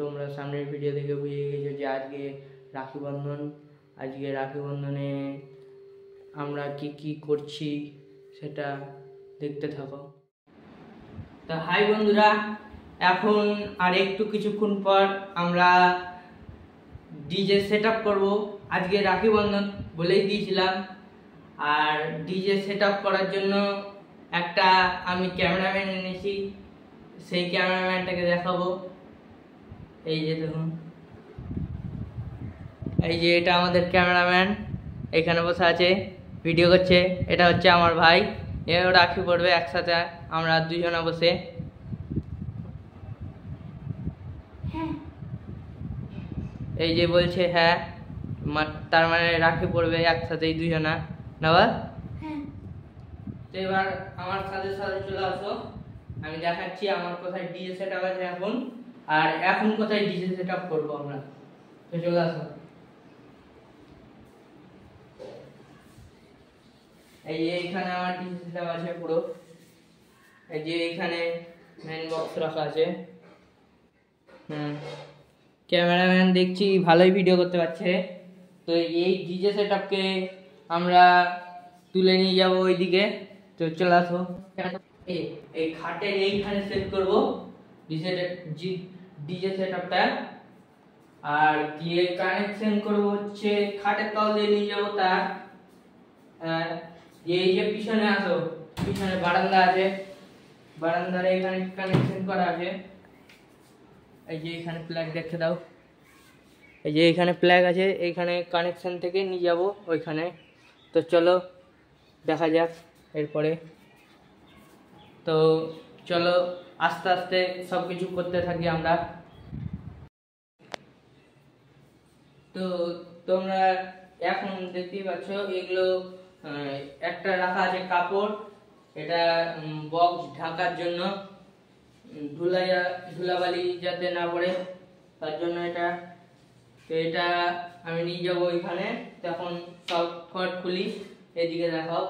তোমরা সামনের ভিডিও দেখে বুঝে গেছো যে আজকে রাখি বন্ধন। আজকে রাখি বন্ধনে আমরা কি কি করছি সেটা দেখতে থাকো। তো হাই বন্ধুরা, এখন আর কিছুক্ষণ পর আমরা ডিজে সেট আপ করবো। আজকে রাখি বন্ধন বলেই দিয়েছিলাম, আর ডিজে সেট আপ করার জন্য একটা আমি ক্যামেরাম্যান এনেছি, সেই ক্যামেরাম্যানটাকে দেখাবো। এই যে দেখুন, এই যে এটা আমাদের ক্যামেরাম্যান এখানে বসে আছে, ভিডিও করছে। এটা হচ্ছে আমার ভাই, এও রাখি পড়বে একসাথে আমরা দুজনে বসে। এই যে বলছে হ্যাঁ, তার মানে রাখি পড়বে একসাথে দুজনা না? তো এবার আমার সাথে সাথে চলে আসো, আমি দেখাচ্ছি আমার কোথায় ডিজে সেট আপ আছে এখন, আর এখন কোথায় ডিজে সেট আপ করবো আমরা। তো চলে আসো। এই যে এখানে আমার ডিজে সেট আপ আছে পুরো। এই যে এখানে মেইন বক্স রাখা আছে। ক্যামেরাম্যান দেখছি ভালোই ভিডিও করতে পারছে। তো এই ডিজে সেট আপকে আমরা তুলে নিয়ে যাবো ওইদিকে। তো চলে আসো। এই খাটের এইখানে সেট করবো ডিজে সেট আপটা, আর দিয়ে কানেকশন করবো হচ্ছে খাটের তল দিয়ে নিয়ে যাবো তার। এই যে পিছনে আসো, পিছনে বারান্দা আছে, বারান্দার এখানে কানেকশন করা আছে। এই যে এখানে প্লাগ দেখতে দাও, এই যে এখানে প্লাগ আছে, এইখানে কানেকশন থেকে নিয়ে যাব ওইখানে। তো চলো দেখা যাক এরপরে। তো চলো আস্তে আস্তে সব কিছু করতে থাকি আমরা। তো তোমরা এখন দেখতেই পাচ্ছ এগুলো একটা রাখা আছে কাপড়, এটা বক্স ঢাকার জন্য, ধুলাবালি যাতে না পড়ে তার জন্য এটা। তো এটা আমি নিয়ে যাবো ওইখানে। তখন সব খট খুলি, এদিকে দেখাও।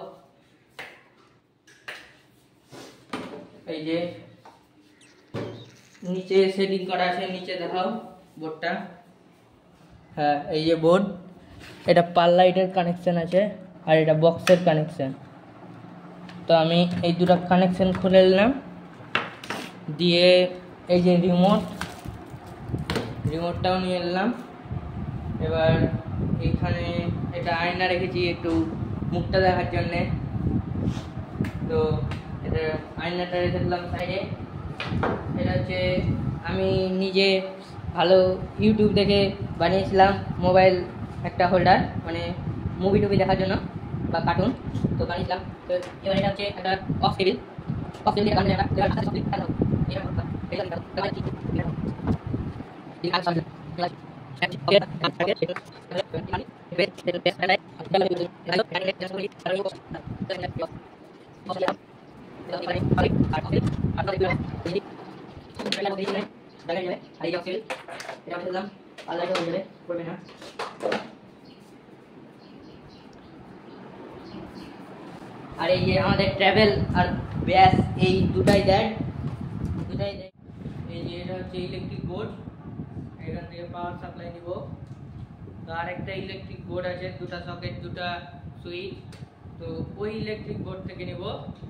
এই যে নিচে সেটিং করা আছে, নিচে দেখাও বোর্ডটা। হ্যাঁ এই যে বোর্ড, এটা পার লাইটের কানেকশন আছে আর এটা বক্সের কানেকশন। তো আমি এই দুটো কানেকশন খুলে নিলাম, দিয়ে এই যে রিমোটটাও নিয়ে এলাম। এবার এইখানে এটা আয়না রেখেছি একটু মুখটা দেখার জন্যে। তো এটা আয়নাটা রেখে দিলাম সাইডে। এটা হচ্ছে আমি নিজে ভালো ইউটিউব দেখে বানিয়েছিলাম মোবাইল একটা হোল্ডার, মানে মুভি টুভি দেখার জন্য বা কার্টুন তো বানিয়েছিলাম। তো এবার এটা হচ্ছে একটা অফ টেবিল আর এই যে আমাদের ট্রাভেল আর ব্যাস এই দুটাই দেয়। এই যে এটা হচ্ছে ইলেকট্রিক বোর্ড, এখান থেকে পাওয়ার সাপ্লাই নিব। তো আরেকটা ইলেকট্রিক বোর্ড আছে, দুটা সকেট দুটা সুইচ, তো ওই ইলেকট্রিক বোর্ড থেকে নিব।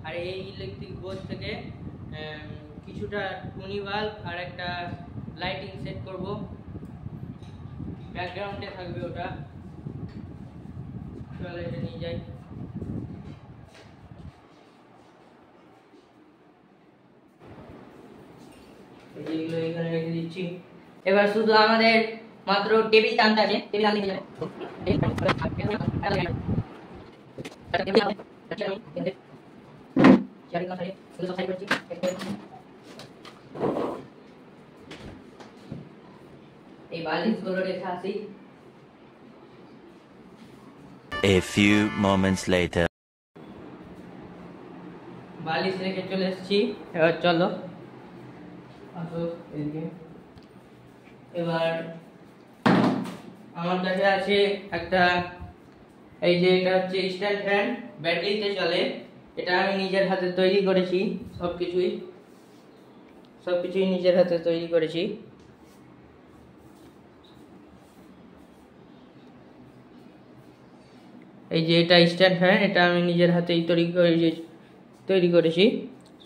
আর এই ইলেকট্রিক বোর্ড থেকে কিছুটা টুনি বাল্ব আর একটা লাইটিং সেট করব, ব্যাকগ্রাউন্ডে থাকবে ওটা। চলো এটা নিয়ে যাই। এইগুলো এখানে রেখে দিচ্ছি। এবার শুধু আমাদের মাত্র টেবিল টানতে আছে, টেবিল আনতে যাবে। এই বালিশগুলো রেখে আসি। A few moments later. বালিশ রেখে চলে এসেছি, এবার চলো আসো এদিকে। এবার আমার কাছে আছে একটা, এই যে এটা হচ্ছে স্ট্যান্ড ফ্যান, ব্যাটারিতে চলে। এটা আমি নিজের হাতে তৈরি করেছি, সবকিছুই নিজের হাতে তৈরি করেছি। এই যে এটা স্ট্যান্ড ফ্যান, এটা আমি নিজের হাতেই তৈরি করেছি।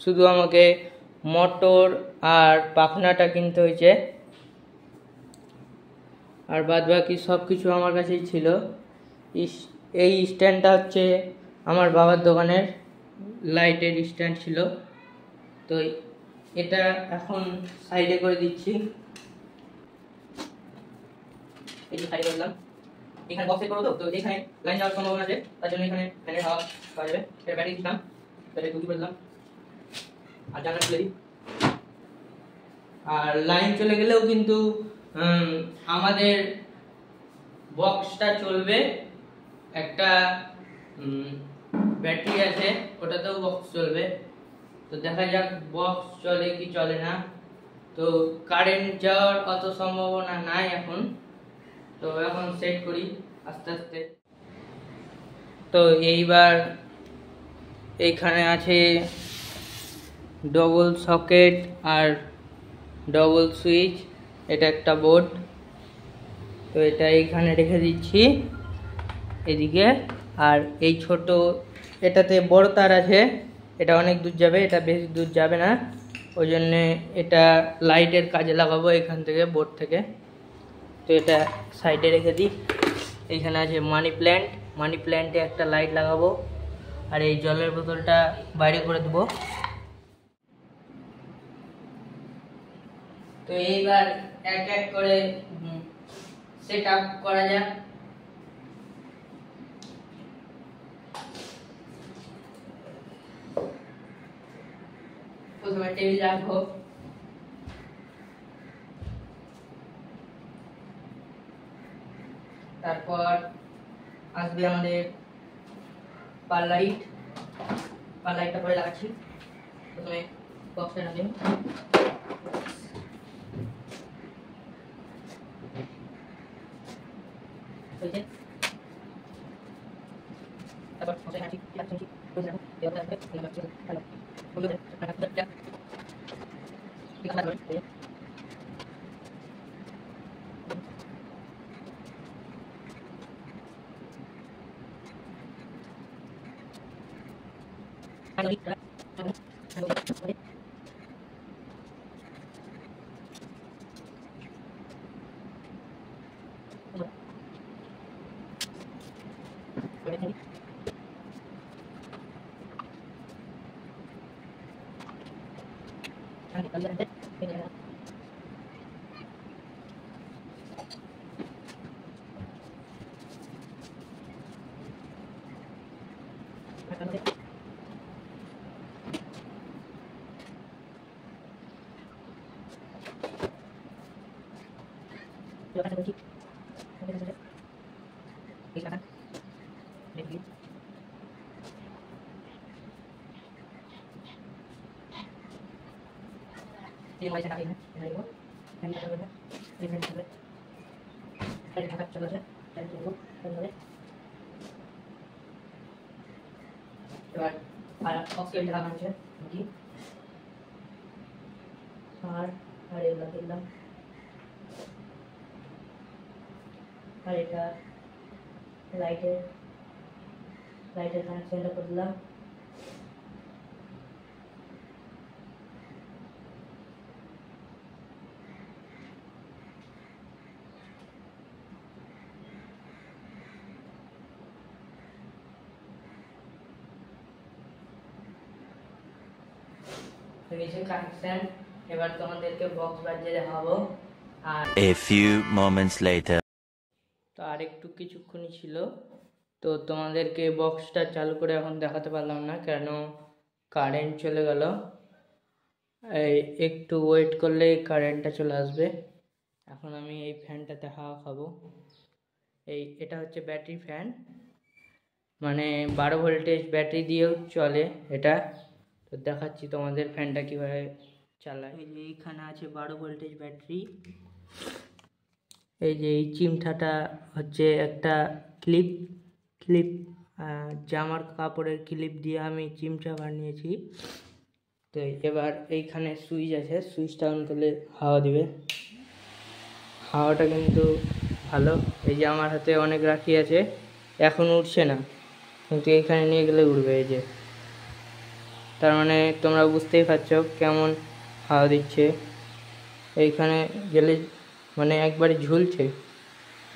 শুধু আমাকে মোটর আর পাখনাটা কিনতে হয়েছে, আর বাদ বাকি সব কিছু আমার কাছেই ছিল। এই স্ট্যান্ডটা হচ্ছে আমার বাবার দোকানের লাইটের স্ট্যান্ড ছিল, তো এটা এখন সাইডে করে দিচ্ছি। এই যে সাইডে করলাম, এখানে বক্সে করো তো এখানে লাইন যাওয়ার সম্ভাবনা আছে, তার জন্য এখানে ফ্যানের হাওয়া পাওয়া যাবে। এটা ব্যাটারি দিলাম, ব্যাটারি দুটি করলাম, আর জানলা খুলে দিই। আর লাইন চলে গেলেও কিন্তু আমাদের বক্সটা চলবে। একটা ব্যাটারি আছে, ওটাতেও বক্স চলবে। তো দেখা যাক বক্স চলে কি চলে না। তো কারেন্ট যাওয়ার অত সম্ভাবনা নাই এখন, তো এখন সেট করি আস্তে আস্তে। তো এইবার এইখানে আছে ডবল সকেট আর ডবল সুইচ, এটা একটা বোর্ড। তো এটা এইখানে রেখে দিচ্ছি এদিকে। আর এই ছোট এটাতে বড় তার আছে, এটা অনেক দূর যাবে, এটা বেশি দূর যাবে না, ওই জন্যে এটা লাইটের কাজে লাগাবো এখান থেকে, বোর্ড থেকে। তো এটা সাইডে রেখে দিই। এইখানে আছে মানি প্ল্যান্টে একটা লাইট লাগাবো, আর এই জলের বোতলটা বাইরে করে দেবো। তো এইবার এক এক করে সেট আপ করা যাক। প্রথমে টেবিল রাখবো, তারপর আসবে আমাদের পারলাইটটা পরে লাগাচ্ছি। প্রথমে বক্সটা রাখবেন, তারপর এবার আর অক্সিজেন লাগানো আছে নাকি, আর এগুলো দিলাম, আর এটা লাইটের কানেকশনটা করলাম। কানেকশন, এবার তোমাদেরকে বক্স বাজিয়ে দেখাবো। আর A few moments later. তো আর একটু কিছুক্ষণই ছিল, তো তোমাদেরকে বক্সটা চালু করে এখন দেখাতে পারলাম না, কেন কারেন্ট চলে গেল। এই একটু ওয়েট করলে কারেন্টটা চলে আসবে। এখন আমি এই ফ্যানটাতে হাওয়া খাবো। এটা হচ্ছে ব্যাটারি ফ্যান, মানে 12 ভোল্টেজ ব্যাটারি দিয়েও চলে এটা। তো দেখাচ্ছি তোমাদের ফ্যানটা কীভাবে চালায়। এই যে এইখানে আছে 12 ভোল্টেজ ব্যাটারি। এই যে এই চিমটাটা হচ্ছে একটা ক্লিপ জামার কাপড়ের ক্লিপ দিয়ে আমি চিমটা বানিয়েছি। তো এবার এইখানে সুইচ আছে, সুইচটা অন করলে হাওয়া দিবে। হাওয়াটা কিন্তু ভালো। এই যে আমার হাতে অনেক রাখি আছে, এখন উঠছে না, কিন্তু এখানে নিয়ে গেলে উড়বে। এই যে, তার মানে তোমরা বুঝতেই পারছো কেমন হাওয়া দিচ্ছে। এইখানে গেলে মানে একবারে ঝুলছে,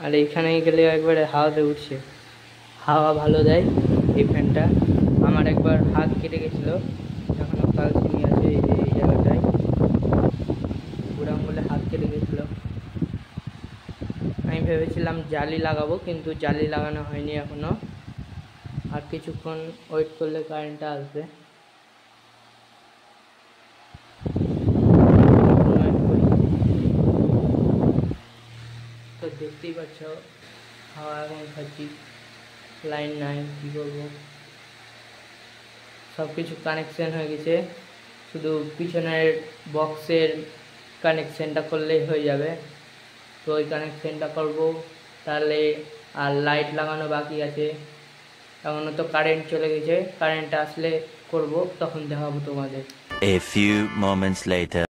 আর এইখানে গেলে একবারে হাওয়াতে উঠছে। হাওয়া ভালো দেয় এই ফ্যানটা। আমার একবার হাত কেটে গেছিলো, এখনও কালচিনি আছে এই যে এই জায়গাটায়, বুড়ো আঙুলে হাত কেটে গেছিলো। আমি ভেবেছিলাম জালি লাগাবো, কিন্তু জালি লাগানো হয়নি এখনো। আর কিছুক্ষণ ওয়েট করলে কারেন্টটা আসবে। তো দেখতেই পাচ্ছ হাওয়া এখন খাচ্ছি, লাইন নাই, কী করবো। সব কিছু কানেকশান হয়ে গেছে, শুধু পিছনের বক্সের কানেকশানটা করলেই হয়ে যাবে। তো ওই কানেকশানটা করবো, তাহলে আর লাইট লাগানো বাকি আছে। এখনও তো কারেন্ট চলে গেছে, কারেন্ট আসলে করব, তখন দেখাবো তোমাদের। A few moments later.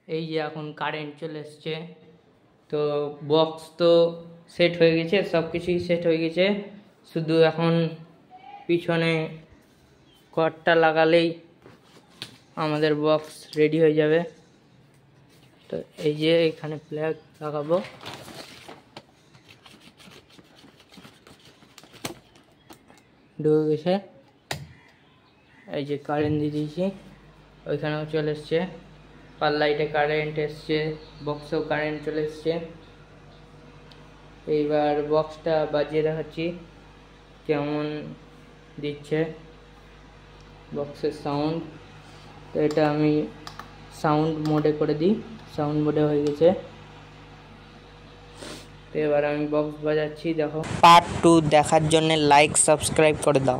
এই যে এখন কারেন্ট চলে এসছে। তো বক্স তো সেট হয়ে গেছে, সব কিছুই সেট হয়ে গেছে, শুধু এখন পিছনে কর্ডটা লাগালেই আমাদের বক্স রেডি হয়ে যাবে। তো এই যে এখানে প্লাগ লাগাবো, ঢুকে গেছে। এই যে কারেন্ট দিয়ে দিয়েছি, ওইখানেও চলে এসছে, পার লাইটে কারেন্ট এসছে, বক্সেও কারেন্ট চলে এসছে। এইবার বক্সটা বাজিয়ে দেখাচ্ছি কেমন দিচ্ছে বক্সের সাউন্ড। তো এটা আমি সাউন্ড মোডে করে দিই, সাউন্ড মোডে হয়ে গেছে। তো এবার আমি বক্স বাজাচ্ছি, দেখো। পার্ট 2 দেখার জন্য লাইক সাবস্ক্রাইব করে দাও।